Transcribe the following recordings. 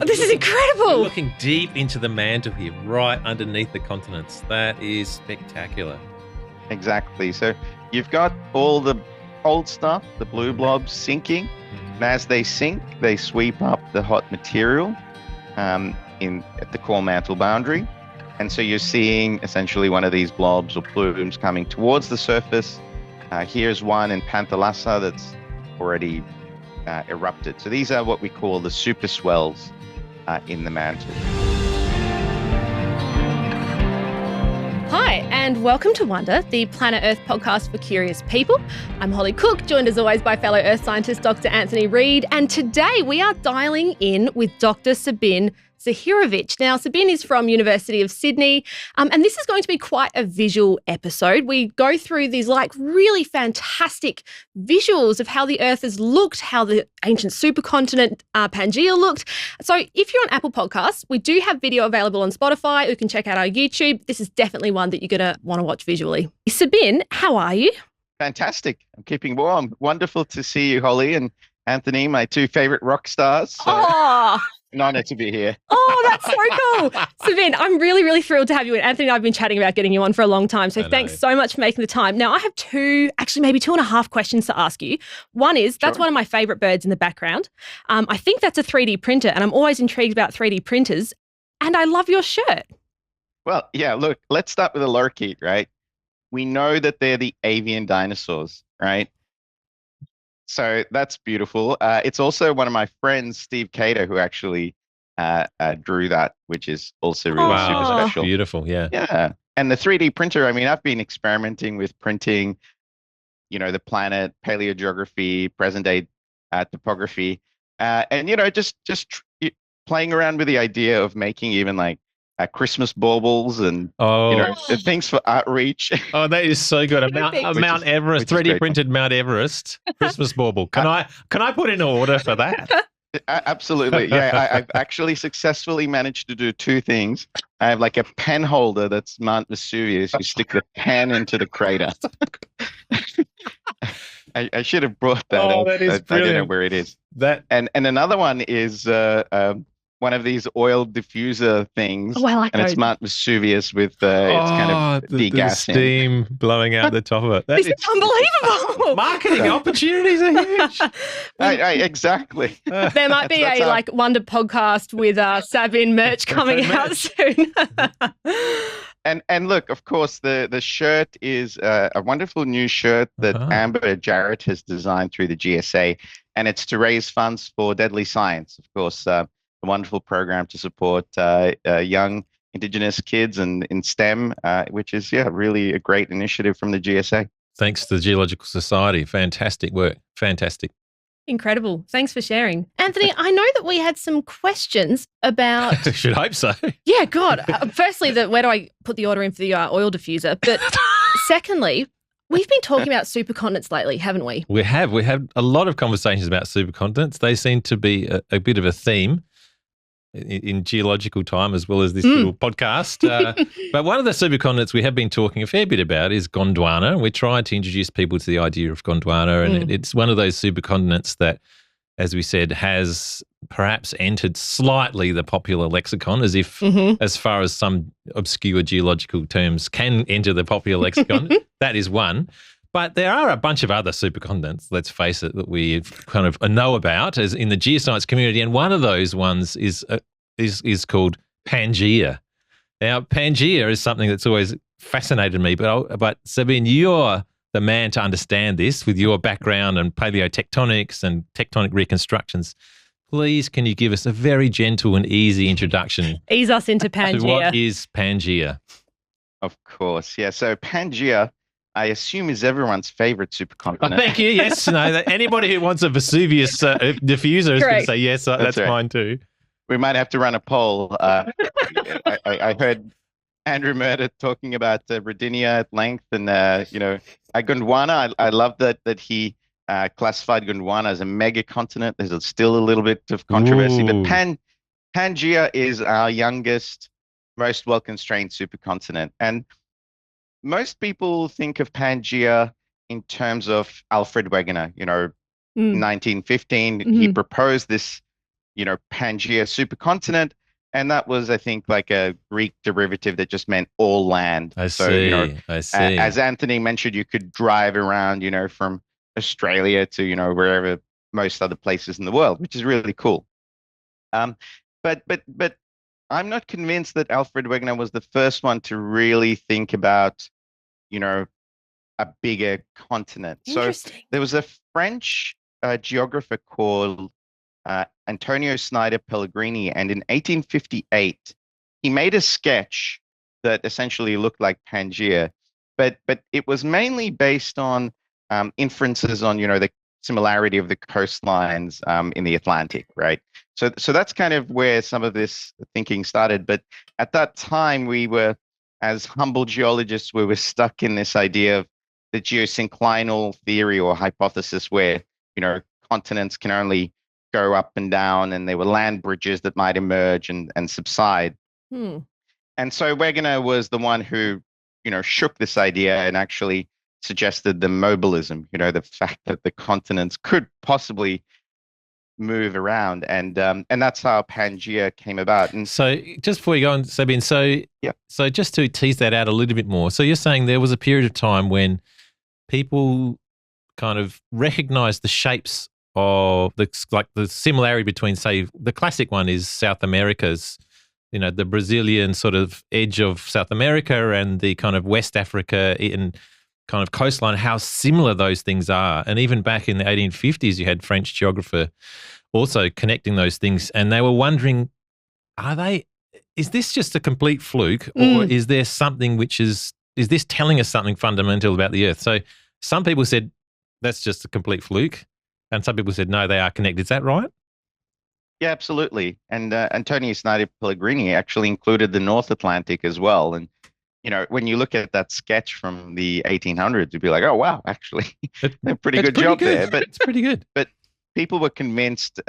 This is We're incredible. looking deep into the mantle here, right underneath the continents. That is spectacular. Exactly. So you've got all the old stuff, the blue blobs sinking. And as they sink, they sweep up the hot material at the core mantle boundary. And so you're seeing essentially one of these blobs or plumes coming towards the surface. Here's one in Panthalassa that's already erupted. So these are what we call the super swells in the mantle. Hi, and welcome to Wonder, the Planet Earth podcast for curious people. I'm Holly Cook, joined as always by fellow Earth scientist Dr. Anthony Reid, and today we are dialing in with Dr. Sabin Zahirovic. Now, Sabin is from University of Sydney, and this is going to be quite a visual episode. We go through these really fantastic visuals of how the Earth has looked, how the ancient supercontinent Pangaea looked. So if you're on Apple Podcasts, we do have video available on Spotify. You can check out our YouTube. This is definitely one that you're going to want to watch visually. Sabin, how are you? Fantastic. I'm keeping warm. Wonderful to see you, Holly and Anthony, my two favorite rock stars. So an honor to be here. Oh, that's so cool. Sabin, I'm really, really thrilled to have you. And Anthony and I have been chatting about getting you on for a long time. So thanks so much for making the time. Now, I have maybe two and a half questions to ask you. One is, that's one of my favorite birds in the background. I think that's a 3D printer, and I'm always intrigued about 3D printers. And I love your shirt. Well, yeah, look, let's start with a lorikeet, right? We know that they're the avian dinosaurs, right? So that's beautiful. It's also one of my friends, Steve Cato, who actually drew that, which is also really super special. Beautiful, yeah. Yeah. And the 3D printer, I mean, I've been experimenting with printing, the planet, paleogeography, present-day topography, and, just playing around with the idea of making even Christmas baubles and things for outreach. Oh, that is so good. Mount Everest, 3D printed Mount Everest Christmas bauble. Can I put in an order for that? Absolutely. Yeah, I've actually successfully managed to do two things. I have a pen holder that's Mount Vesuvius. You stick the pen into the crater. I should have brought that up. That is brilliant. I don't know where it is. And another one is one of these oil diffuser things. Oh, I like and those. It's Mount Vesuvius with it's kind of degassing. The steam blowing out the top of it. This is unbelievable. Marketing opportunities are huge. Exactly. There might be a Wonder podcast with Sabin merch coming out soon. And look, of course, the shirt is a wonderful new shirt that Amber Jarrett has designed through the GSA, and it's to raise funds for Deadly Science, of course. A wonderful program to support young Indigenous kids in STEM, which is, really a great initiative from the GSA. Thanks to the Geological Society. Fantastic work. Fantastic. Incredible. Thanks for sharing. Anthony, I know that we had some questions about... Should hope so. Yeah, God. Firstly, where do I put the order in for the oil diffuser? But secondly... We've been talking about supercontinents lately, haven't we? We have. We had a lot of conversations about supercontinents. They seem to be a bit of a theme in geological time as well as this little podcast. But one of the supercontinents we have been talking a fair bit about is Gondwana. We're trying to introduce people to the idea of Gondwana, and it's one of those supercontinents that, as we said, has perhaps entered slightly the popular lexicon, as if as far as some obscure geological terms can enter the popular lexicon. That is one. But there are a bunch of other supercontinents, let's face it, that we kind of know about as in the geoscience community, and one of those ones is called Pangaea. Now, Pangaea is something that's always fascinated me, but Sabin, you're the man to understand this with your background and paleotectonics and tectonic reconstructions. Please, can you give us a very gentle and easy introduction? Ease us into Pangaea. What is Pangaea? Of course, yeah. So Pangaea, I assume, is everyone's favorite supercontinent. Thank you. Yes, anybody who wants a Vesuvius diffuser is going to say yes. That's right. Mine too. We might have to run a poll. I heard Andrew Murder talking about Rodinia at length, and Gondwana. I love that he classified Gondwana as a megacontinent. There's still a little bit of controversy, but Pangaea is our youngest, most well-constrained supercontinent, and most people think of Pangaea in terms of Alfred Wegener. 1915, he proposed this Pangaea supercontinent. And that was, I think, like a Greek derivative that just meant all land. I So, see. I see. as Anthony mentioned, you could drive around, from Australia to, wherever most other places in the world, which is really cool. But I'm not convinced that Alfred Wegener was the first one to really think about, a bigger continent. So Interesting. there was a French geographer called Antonio Snyder Pellegrini, and in 1858 he made a sketch that essentially looked like Pangaea, but it was mainly based on inferences on the similarity of the coastlines in the Atlantic, right? So that's kind of where some of this thinking started. But at that time, we were, as humble geologists, we were stuck in this idea of the geosynclinal theory or hypothesis, where continents can only go up and down, and there were land bridges that might emerge and subside. And so Wegener was the one who shook this idea and actually suggested the mobilism, the fact that the continents could possibly move around, and that's how Pangaea came about. And so, just before you go on, Sabin, so just to tease that out a little bit more, so you're saying there was a period of time when people kind of recognized the shapes of the similarity between, say, the classic one is South America's, the Brazilian sort of edge of South America and the kind of West Africa and kind of coastline, how similar those things are. And even back in the 1850s, you had French geographer also connecting those things, and they were wondering, is this just a complete fluke, or is there something is this telling us something fundamental about the Earth? So some people said that's just a complete fluke, and some people said, no, they are connected. Is that right? Yeah, absolutely. And Antonio Snyder Pellegrini actually included the North Atlantic as well. And when you look at that sketch from the 1800s, you'd be like, oh, wow, actually, a pretty good job there. But it's pretty good. But people were convinced,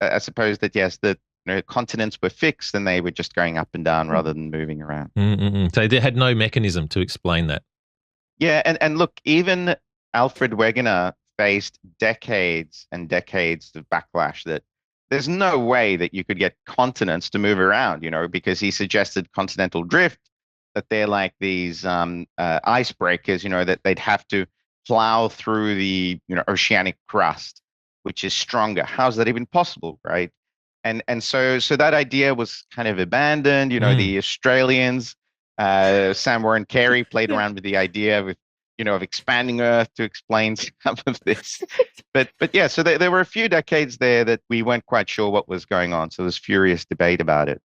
I suppose, that yes, that continents were fixed and they were just going up and down rather than moving around. So they had no mechanism to explain that. Yeah, and look, even Alfred Wegener faced decades and decades of backlash that there's no way that you could get continents to move around, because he suggested continental drift, that they're like these icebreakers, that they'd have to plow through the oceanic crust, which is stronger. How's that even possible, right? And so that idea was kind of abandoned. The Australians, Sam Warren Carey, played around with the idea of expanding Earth to explain some of this. But yeah, so there were a few decades there that we weren't quite sure what was going on. So there's furious debate about it.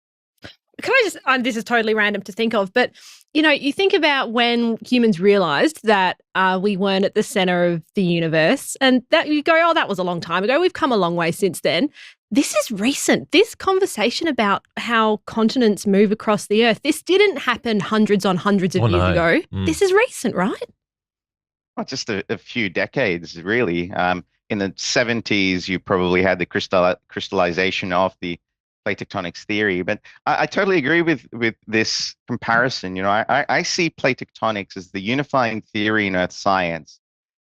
Can I just, this is totally random to think of, but, you think about when humans realized that we weren't at the center of the universe, and that you go, oh, that was a long time ago. We've come a long way since then. This is recent. This conversation about how continents move across the Earth, this didn't happen hundreds on hundreds of years ago. This is recent, right? Not just a few decades, really. In the 70s, you probably had the crystallization of the plate tectonics theory. But I totally agree with this comparison. I see plate tectonics as the unifying theory in Earth science,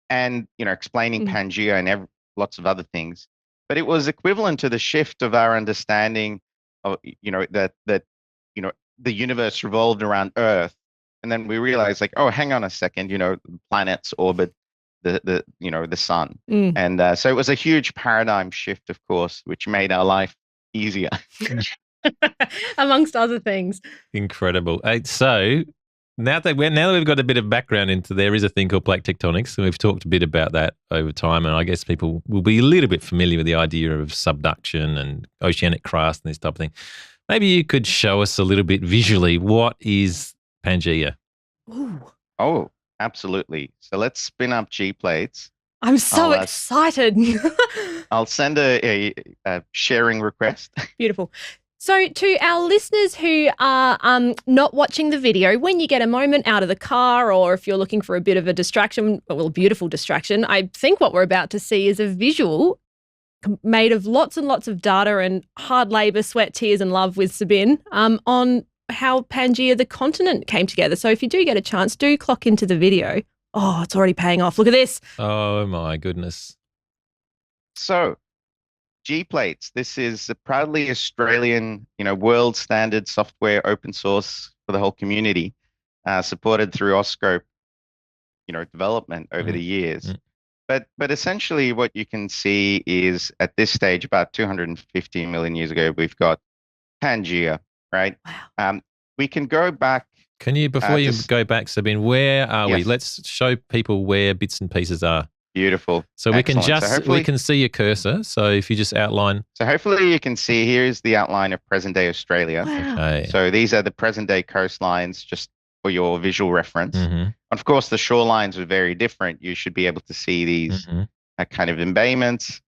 and explaining Pangaea and lots of other things. But it was equivalent to the shift of our understanding of that the universe revolved around Earth. And then we realized, like, oh, hang on a second, planets orbit the sun. And so it was a huge paradigm shift, of course, which made our life easier. Amongst other things. Incredible. So now that we've got a bit of background into, there is a thing called plate tectonics, and we've talked a bit about that over time, and I guess people will be a little bit familiar with the idea of subduction and oceanic crust and this type of thing. Maybe you could show us a little bit visually, what is Pangaea? Ooh. Oh, absolutely. So let's spin up G plates. I'm so excited. I'll send a sharing request. Beautiful. So to our listeners who are not watching the video, when you get a moment out of the car, or if you're looking for a bit of a distraction, well, a beautiful distraction, I think what we're about to see is a visual made of lots and lots of data and hard labour, sweat, tears and love with Sabin on how Pangaea, the continent, came together. So if you do get a chance, do clock into the video. Oh, it's already paying off. Look at this. Oh, my goodness. So G-Plates. This is a proudly Australian, world standard software, open source for the whole community, supported through Oscope, development over the Mm, years. mm. But essentially what you can see is at this stage, about 250 million years ago, we've got Pangea, right? Wow. We can go back Can you, before to, you go back, Sabine, where are we? yes, Let's show people where bits and pieces are. beautiful. So Excellent. we can see your cursor. So if you just outline. So hopefully you can see here is the outline of present day Australia. Wow. Okay. So these are the present day coastlines, just for your visual reference. Mm-hmm. Of course, the shorelines are very different. You should be able to see these Mm-hmm. kind of embayments.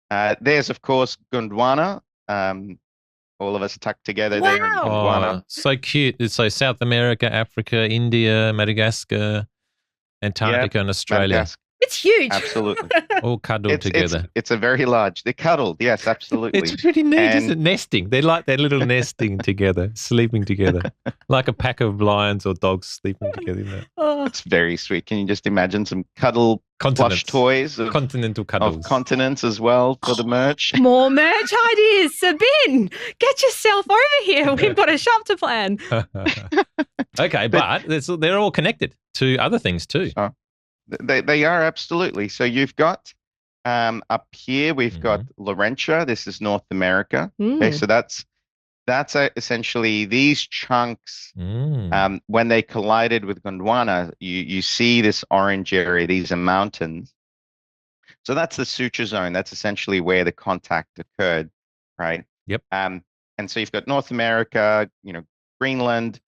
There's, of course, Gondwana. All of us tucked together there in Wow. Gondwana. Oh, so cute. So South America, Africa, India, Madagascar, Antarctica, and Australia, Madagascar. It's huge. Absolutely. all cuddled together. It's a very large. They're cuddled. Yes, absolutely. It's pretty neat, And- isn't it? Nesting. They're like their little nesting together, sleeping together, like a pack of lions or dogs sleeping together. You know? Oh. It's very sweet. Can you just imagine some cuddle plush Continents. toys of Continental cuddles. continents as well for the merch? More merch ideas. Sabin, get yourself over here. We've got a shop to plan. Okay, but they're all connected to other things too. They are absolutely. So you've got up here we've got Laurentia. This is North America. Okay, so that's essentially these chunks. When they collided with Gondwana, you see this orange area. These are mountains. So that's the suture zone. That's essentially where the contact occurred, right? Yep. And so you've got North America, Greenland.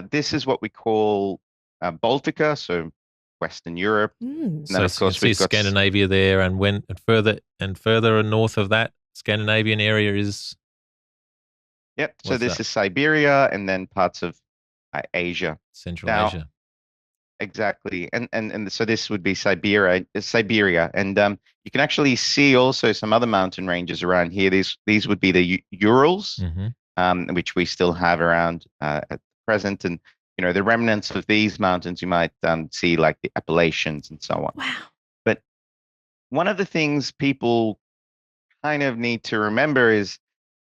This is what we call Baltica, so Western Europe. And then, So of course, you see we've got Scandinavia there, and further north of that Scandinavian area is. Yep. So What's this that? is Siberia, and then parts of Asia. Central Now, Asia. Exactly. And so this would be Siberia, and you can actually see also some other mountain ranges around here. These would be the Urals, which we still have around at present, and the remnants of these mountains you might see like the Appalachians and so on. Wow. But one of the things people kind of need to remember is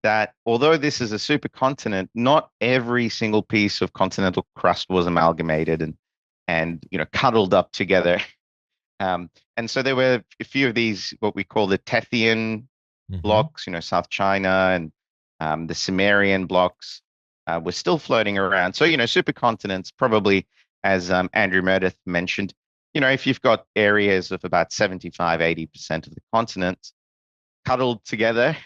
that although this is a supercontinent, not every single piece of continental crust was amalgamated and cuddled up together. And so there were a few of these, what we call the Tethyan blocks, South China, and the Cimmerian blocks were still floating around. So, supercontinents probably, as Andrew Meredith mentioned, if you've got areas of about 75-80% of the continents cuddled together,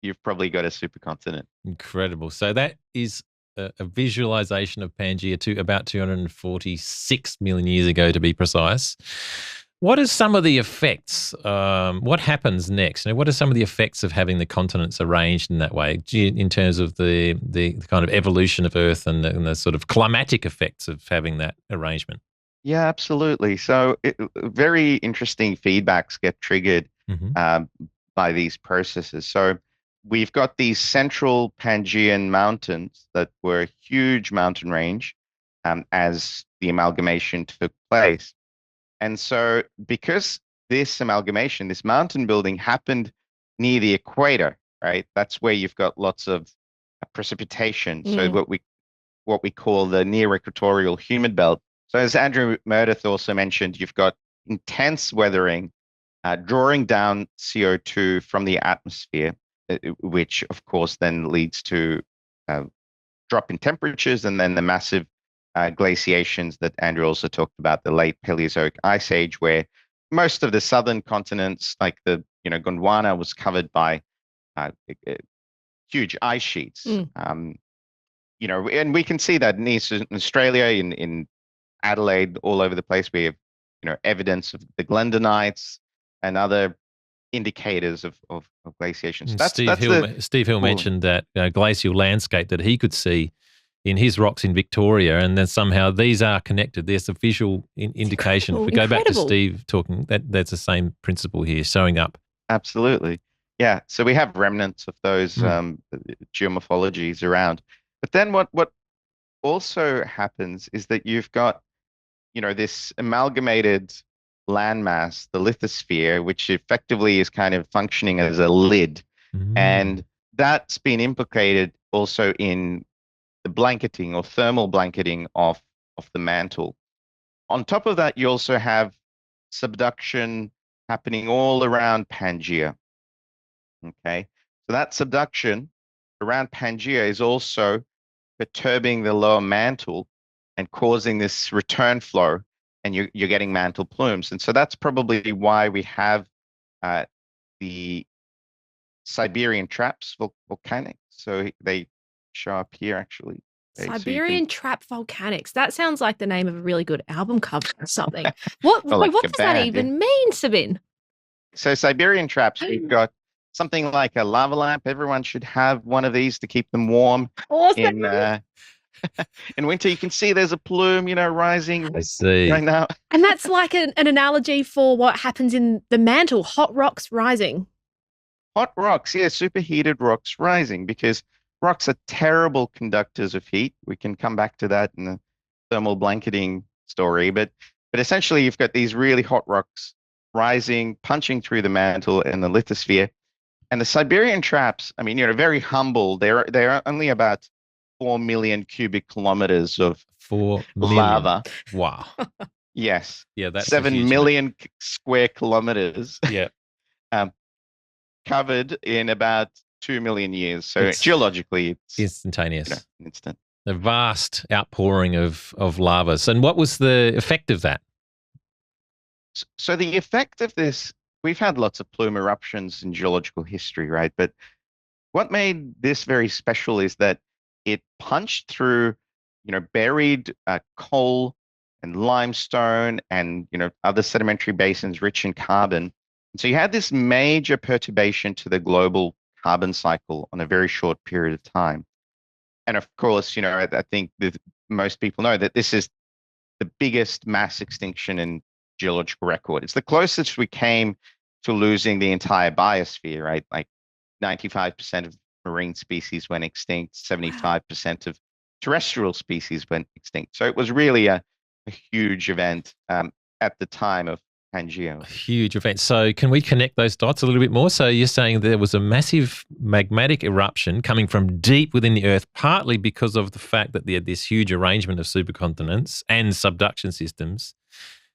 you've probably got a supercontinent. Incredible. So that is a visualization of Pangaea to about 246 million years ago, to be precise. What are some of the effects? What happens next? What are some of the effects of having the continents arranged in that way, in terms of the kind of evolution of Earth and the sort of climatic effects of having that arrangement? Yeah, absolutely. So very interesting feedbacks get triggered by these processes. So we've got these central Pangean mountains that were a huge mountain range as the amalgamation took place. And so because this amalgamation, this mountain building happened near the equator, right? That's where you've got lots of precipitation. So what we call the near equatorial humid belt. So as Andrew Meredith also mentioned, you've got intense weathering drawing down CO2 from the atmosphere, which of course then leads to drop in temperatures, and then the massive glaciations that Andrew also talked about, the late Paleozoic Ice Age, where most of the southern continents, like the Gondwana, was covered by huge ice sheets. And we can see that in Eastern Australia, in Adelaide, all over the place. We have evidence of the glendonites and other indicators of glaciation. So Steve Hill mentioned that glacial landscape that he could see in his rocks in Victoria, and then somehow these are connected. There's a visual indication. If we go back to Steve talking, that's the same principle here showing up. Absolutely. Yeah. So we have remnants of those geomorphologies around. But then what also happens is that you've got this amalgamated landmass, the lithosphere, which effectively is kind of functioning as a lid. And that's been implicated also in the blanketing or thermal blanketing of the mantle. On top of that, you also have subduction happening all around Pangaea. Okay, so that subduction around Pangaea is also perturbing the lower mantle and causing this return flow, and you're getting mantle plumes. And so that's probably why we have the Siberian traps volcanic. So they show up here actually. Okay, Siberian Trap Volcanics. That sounds like the name of a really good album cover or something. What like what a does that band, even mean, Sabin? So Siberian traps, we've got something like a lava lamp. Everyone should have one of these to keep them warm Awesome. in winter. You can see there's a plume, rising I see. right now. And that's like an analogy for what happens in the mantle, hot rocks rising. Hot rocks, yeah, superheated rocks rising, because rocks are terrible conductors of heat. We can come back to that in the thermal blanketing story, but essentially you've got these really hot rocks rising, punching through the mantle and the lithosphere. And the Siberian traps, I mean, very humble. They're only about 4 million cubic kilometers of 4 million. lava. Wow. Yes. Yeah, that's 7 million square kilometers. Yeah. Covered in about 2 million years. So It's geologically, it's instantaneous. instant. A vast outpouring of lavas. And what was the effect of that? So the effect of this, we've had lots of plume eruptions in geological history, right? But what made this very special is that it punched through, buried coal and limestone and, other sedimentary basins rich in carbon. And so you had this major perturbation to the global carbon cycle on a very short period of time. And of course, I think that most people know that this is the biggest mass extinction in geological record. It's the closest we came to losing the entire biosphere, right? Like 95% of marine species went extinct, 75% of terrestrial species went extinct. So it was really a huge event at the time of Pangaea. A huge event. So can we connect those dots a little bit more? So you're saying there was a massive magmatic eruption coming from deep within the Earth, partly because of the fact that they had this huge arrangement of supercontinents and subduction systems.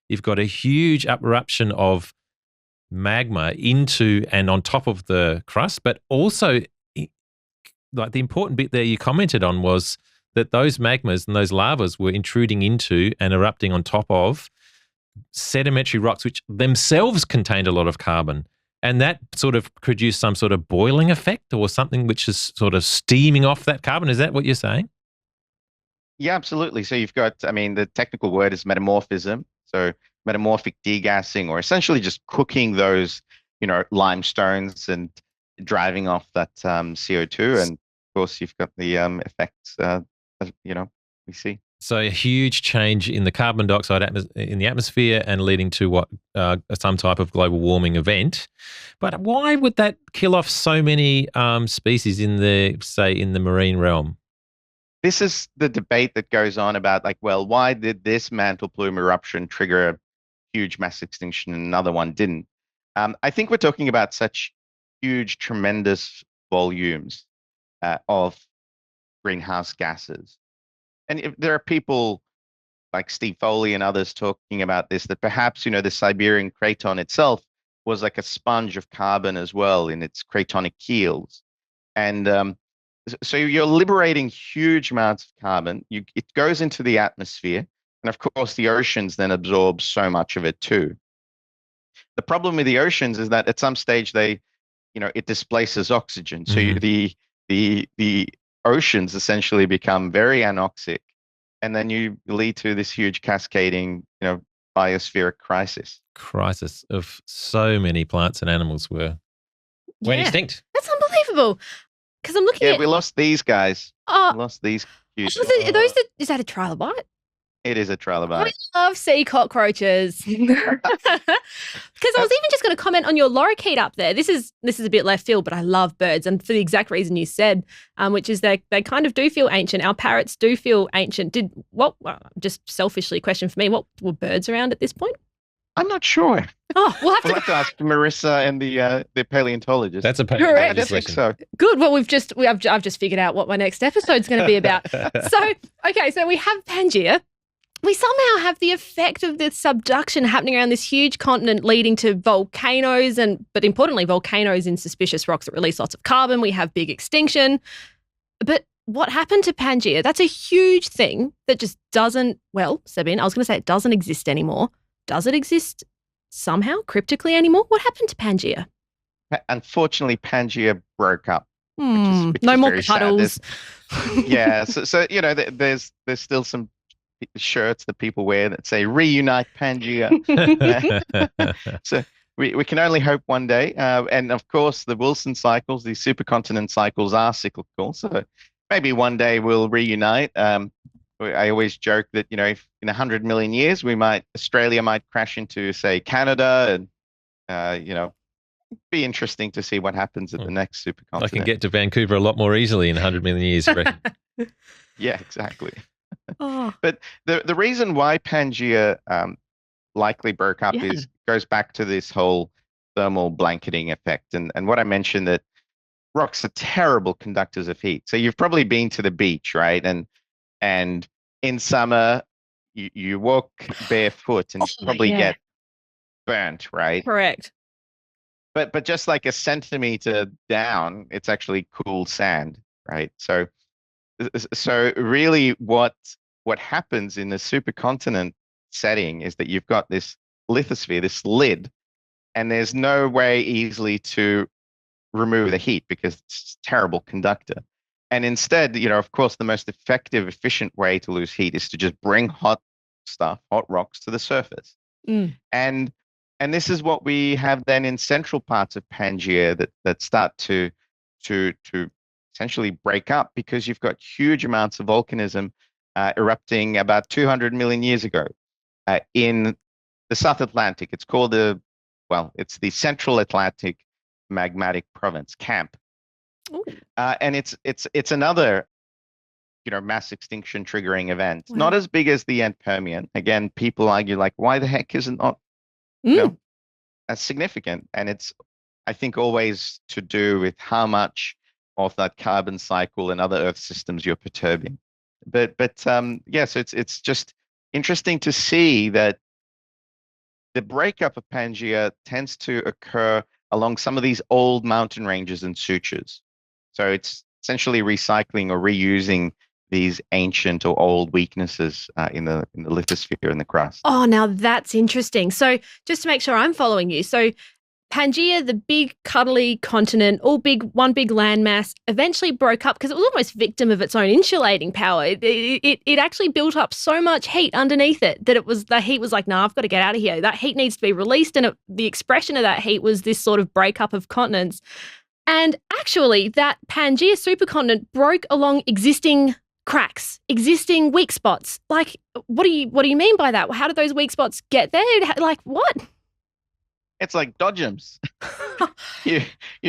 You've got a huge eruption of magma into and on top of the crust, but also, like, the important bit there you commented on was that those magmas and those lavas were intruding into and erupting on top of sedimentary rocks, which themselves contained a lot of carbon. And that sort of produced some sort of boiling effect or something which is sort of steaming off that carbon. Is that what you're saying? Yeah, absolutely. So you've got, the technical word is metamorphism. So metamorphic degassing, or essentially just cooking those, limestones and driving off that CO2. And of course, you've got the effects, we see. So a huge change in the carbon dioxide in the atmosphere and leading to what some type of global warming event. But why would that kill off so many species in the marine realm? This is the debate that goes on about, why did this mantle plume eruption trigger a huge mass extinction and another one didn't? I think we're talking about such huge, tremendous volumes of greenhouse gases. And if there are people like Steve Foley and others talking about this, that perhaps, the Siberian craton itself was like a sponge of carbon as well in its cratonic keels. And so you're liberating huge amounts of carbon. It goes into the atmosphere. And of course, the oceans then absorb so much of it too. The problem with the oceans is that at some stage it displaces oxygen. So the oceans essentially become very anoxic, and then you lead to this huge cascading, biospheric crisis. Crisis of so many plants and animals went extinct. That's unbelievable. Because I'm looking at... we lost these guys. We lost these huge... Is that a trilobite? It is a trilobite. I love sea cockroaches. Because I was even just going to comment on your lorikeet up there. This is a bit left field, but I love birds, and for the exact reason you said, which is they kind of do feel ancient. Our parrots do feel ancient. Just selfishly, a question for me: what were birds around at this point? I'm not sure. Oh, we'll have We'll to have to ask Marissa and the paleontologist. That's a Correct. I paleontologist don't think question. so. Good. Well, I've just figured out what my next episode's going to be about. So we have Pangaea. We somehow have the effect of this subduction happening around this huge continent, leading to volcanoes, but importantly, volcanoes in suspicious rocks that release lots of carbon. We have big extinction. But what happened to Pangaea? That's a huge thing that just doesn't, well, Sabin, I was going to say it doesn't exist anymore. Does it exist somehow cryptically anymore? What happened to Pangaea? Unfortunately, Pangea broke up. Which No is more very sad. cuddles. Yeah, so there's still some shirts that people wear that say "Reunite Pangea." So we can only hope one day. And of course, the Wilson cycles, these supercontinent cycles, are cyclical. So maybe one day we'll reunite. I always joke that if in 100 million years Australia might crash into, say, Canada, and be interesting to see what happens at the next supercontinent. I can get to Vancouver a lot more easily in 100 million years, I reckon. Yeah, exactly. Oh. But the reason why Pangea likely broke up goes back to this whole thermal blanketing effect, and what I mentioned, that rocks are terrible conductors of heat. So you've probably been to the beach, right? And in summer you walk barefoot and you probably get burnt, right? Correct. But just like a centimeter down, it's actually cool sand, right? So really what happens in the supercontinent setting is that you've got this lithosphere, this lid, and there's no way easily to remove the heat because it's a terrible conductor. And instead, of course, the most effective, efficient way to lose heat is to just bring hot rocks to the surface. And this is what we have then in central parts of Pangaea that start to essentially break up, because you've got huge amounts of volcanism erupting about 200 million years ago in the South Atlantic. It's called it's the Central Atlantic Magmatic Province, CAMP. And it's another mass extinction triggering event. Wow. Not as big as the end Permian. Again, people argue, like, why the heck isn't not as significant? And it's, I think, always to do with how much of that carbon cycle and other Earth systems you're perturbing. But so it's just interesting to see that the breakup of Pangaea tends to occur along some of these old mountain ranges and sutures. So it's essentially recycling or reusing these ancient or old weaknesses in the lithosphere and the crust. Oh, now that's interesting. So just to make sure I'm following you. So Pangaea, the big cuddly continent, one big landmass, eventually broke up because it was almost victim of its own insulating power. It actually built up so much heat underneath it that the heat was like, nah, I've got to get out of here. That heat needs to be released. And the expression of that heat was this sort of breakup of continents. And actually, that Pangaea supercontinent broke along existing cracks, existing weak spots. Like, what do you mean by that? How did those weak spots get there? Like, what? It's like dodgems. you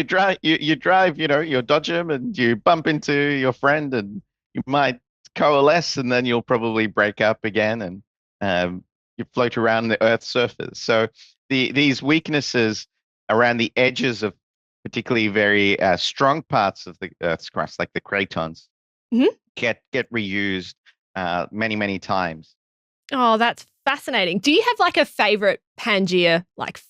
drive your dodgem, and you bump into your friend, and you might coalesce, and then you'll probably break up again, and you float around the Earth's surface. So these weaknesses around the edges of particularly very strong parts of the Earth's crust, like the cratons, get reused many, many times. Oh, that's fascinating. Do you have like a favorite Pangaea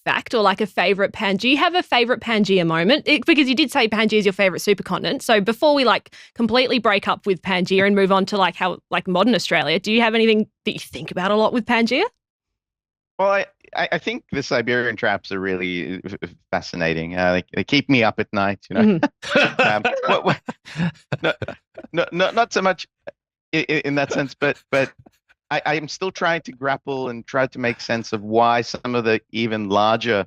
fact, or like a favorite do you have a favorite Pangaea moment? Because you did say Pangaea is your favorite supercontinent. So before we completely break up with Pangaea and move on to how modern Australia, do you have anything that you think about a lot with Pangaea? Well, I think the Siberian traps are really fascinating. They keep me up at night, not so much in that sense, but I am still trying to grapple and try to make sense of why some of the even larger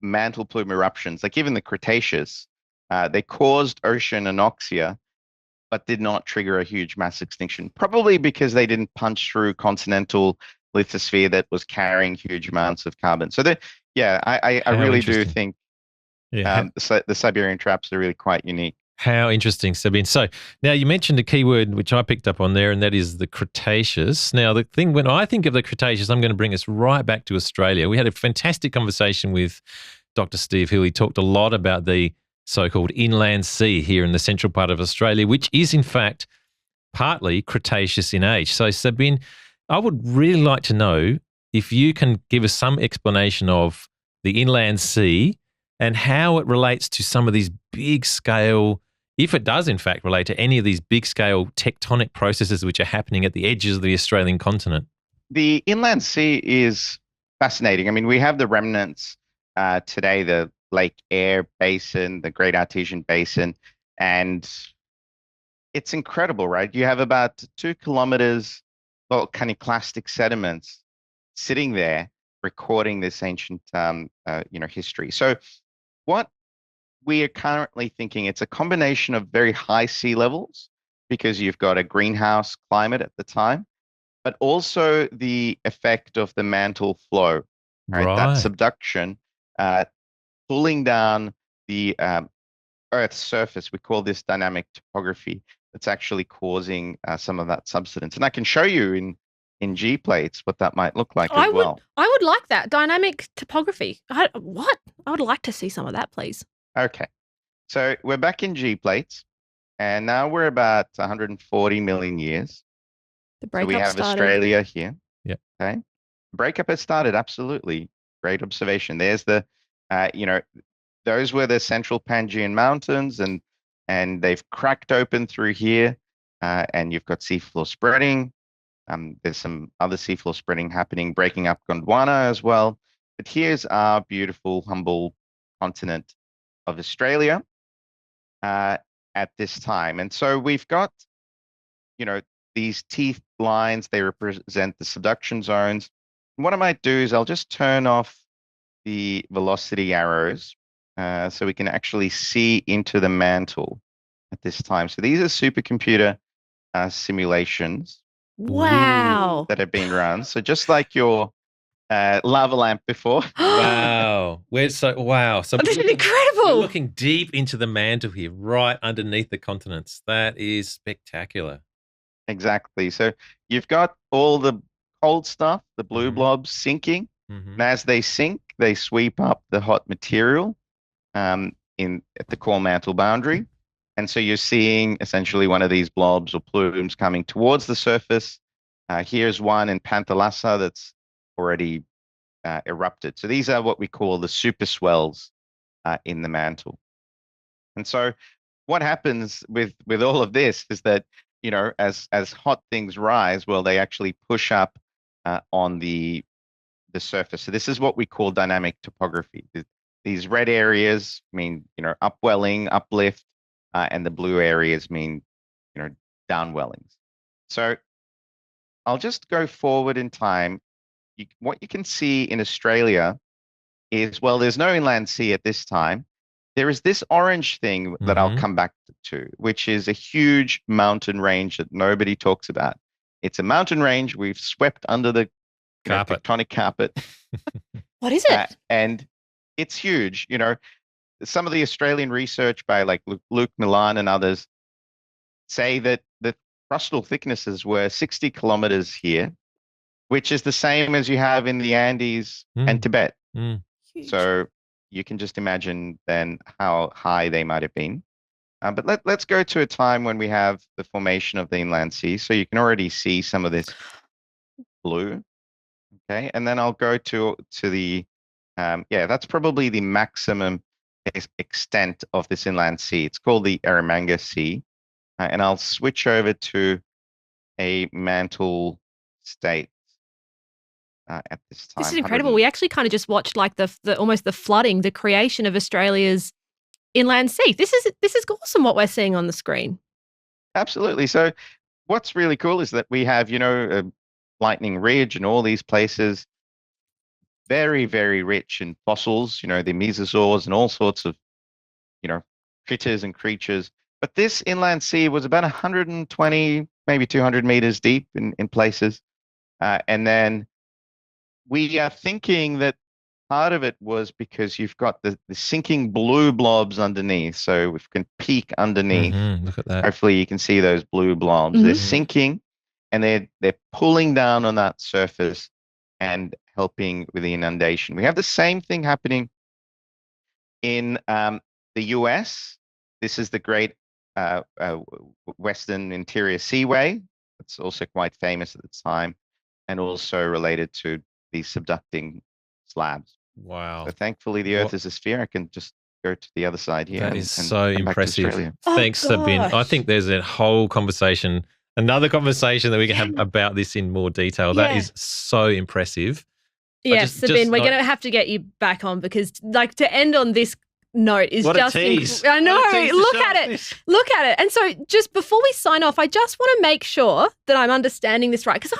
mantle plume eruptions, like even the Cretaceous, they caused ocean anoxia, but did not trigger a huge mass extinction. Probably because they didn't punch through continental lithosphere that was carrying huge amounts of carbon. So I really do think the Siberian traps are really quite unique. How interesting, Sabine. So now you mentioned a keyword which I picked up on there, and that is the Cretaceous. Now, the thing, when I think of the Cretaceous, I'm going to bring us right back to Australia. We had a fantastic conversation with Dr. Steve Hill. He talked a lot about the so-called inland sea here in the central part of Australia, which is in fact partly Cretaceous in age. So, Sabine, I would really like to know if you can give us some explanation of the inland sea and how it relates to some of these big scale, if it does in fact relate to any of these big scale tectonic processes which are happening at the edges of the Australian continent. The inland sea is fascinating. I mean, we have the remnants today, the Lake Eyre Basin, the Great Artesian Basin, and it's incredible, right? You have about 2 kilometers volcaniclastic sediments sitting there recording this ancient, history. So what we are currently thinking, it's a combination of very high sea levels because you've got a greenhouse climate at the time, but also the effect of the mantle flow, right? That subduction pulling down the Earth's surface. We call this dynamic topography. That's actually causing some of that subsidence. And I can show you in G plates what that might look like as well. I would like that. Dynamic topography. What? I would like to see some of that, please. Okay. So we're back in G plates, and now we're about 140 million years. The breakup so we have started. Australia here. Yeah. Okay. Breakup has started. Absolutely. Great observation. There's the, those were the central Pangean mountains, and they've cracked open through here, and you've got seafloor spreading. There's some other seafloor spreading happening, breaking up Gondwana as well. But here's our beautiful, humble continent of Australia at this time. And so we've got, these teeth lines. They represent the subduction zones. And what I might do is I'll just turn off the velocity arrows so we can actually see into the mantle at this time. So these are supercomputer simulations. Wow. That have been run. So just like your lava lamp before. Wow. Wow. So this is incredible. We're looking deep into the mantle here, right underneath the continents. That is spectacular. Exactly. So you've got all the cold stuff, the blue blobs sinking. And as they sink, they sweep up the hot material at the core mantle boundary. And so you're seeing essentially one of these blobs or plumes coming towards the surface. Here's one in Panthalassa that's already erupted. So these are what we call the super swells in the mantle. And so what happens with all of this is that, as hot things rise, well, they actually push up on the surface. So this is what we call dynamic topography. These red areas mean, upwelling, uplift. And the blue areas mean, downwellings. So I'll just go forward in time. What you can see in Australia is, well, there's no inland sea at this time. There is this orange thing that I'll come back to, which is a huge mountain range that nobody talks about. It's a mountain range we've swept under the tectonic carpet. What is it? And it's huge, Some of the Australian research by like Luke Milan and others say that the crustal thicknesses were 60 kilometers here, which is the same as you have in the Andes and Tibet. So you can just imagine then how high they might have been. But let's go to a time when we have the formation of the inland sea. So you can already see some of this blue. Okay, and then I'll go to the, that's probably the maximum extent of this inland sea. It's called the Eromanga Sea, and I'll switch over to a mantle state at this time. This is incredible. We actually kind of just watched like the almost the flooding, the creation of Australia's inland sea. This is awesome what we're seeing on the screen. Absolutely. So what's really cool is that we have, Lightning Ridge and all these places, very, very rich in fossils, the mesosaurs and all sorts of, critters and creatures. But this inland sea was about 120, maybe 200 meters deep in places. And then we are thinking that part of it was because you've got the sinking blue blobs underneath. So we can peek underneath. Look at that. Hopefully you can see those blue blobs. They're sinking and they're pulling down on that surface and helping with the inundation. We have the same thing happening in the US. This is the Great Western Interior Seaway. It's also quite famous at the time and also related to these subducting slabs. Wow. So thankfully the Earth is a sphere. I can just go to the other side here. That is so impressive. Oh, Thanks, Sabin. I gosh. think there's a whole conversation, another conversation that we can have about this in more detail. That Yeah. is so impressive. Yes, Sabin, we're going to have to get you back on because, like, to end on this note is What just a tease. I know. What a tease to Look show at us it. this. Look at it. And so, just before we sign off, I just want to make sure that I'm understanding this right because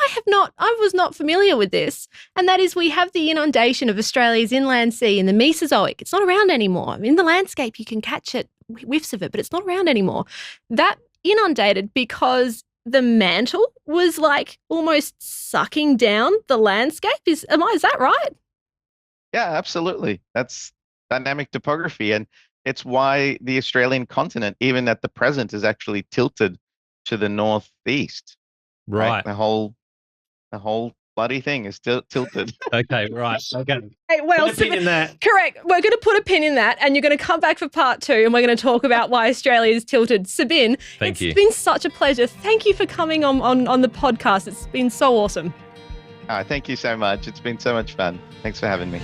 I was not familiar with this. And that is, we have the inundation of Australia's inland sea in the Mesozoic. It's not around anymore. In the landscape, you can catch it, whiffs of it, but it's not around anymore. That inundated because the mantle was like almost sucking down the landscape. Is that right? Yeah, absolutely. That's dynamic topography. And it's why the Australian continent, even at the present, is actually tilted to the northeast. Right. The whole bloody thing is tilted. Okay, right. Okay. Hey, well, Put a pin in that. correct. We're going to put a pin in that and you're going to come back for part 2 and we're going to talk about why Australia is tilted. Sabin, Thank you. It's been such a pleasure. Thank you for coming on the podcast. It's been so awesome. Thank you so much. It's been so much fun. Thanks for having me.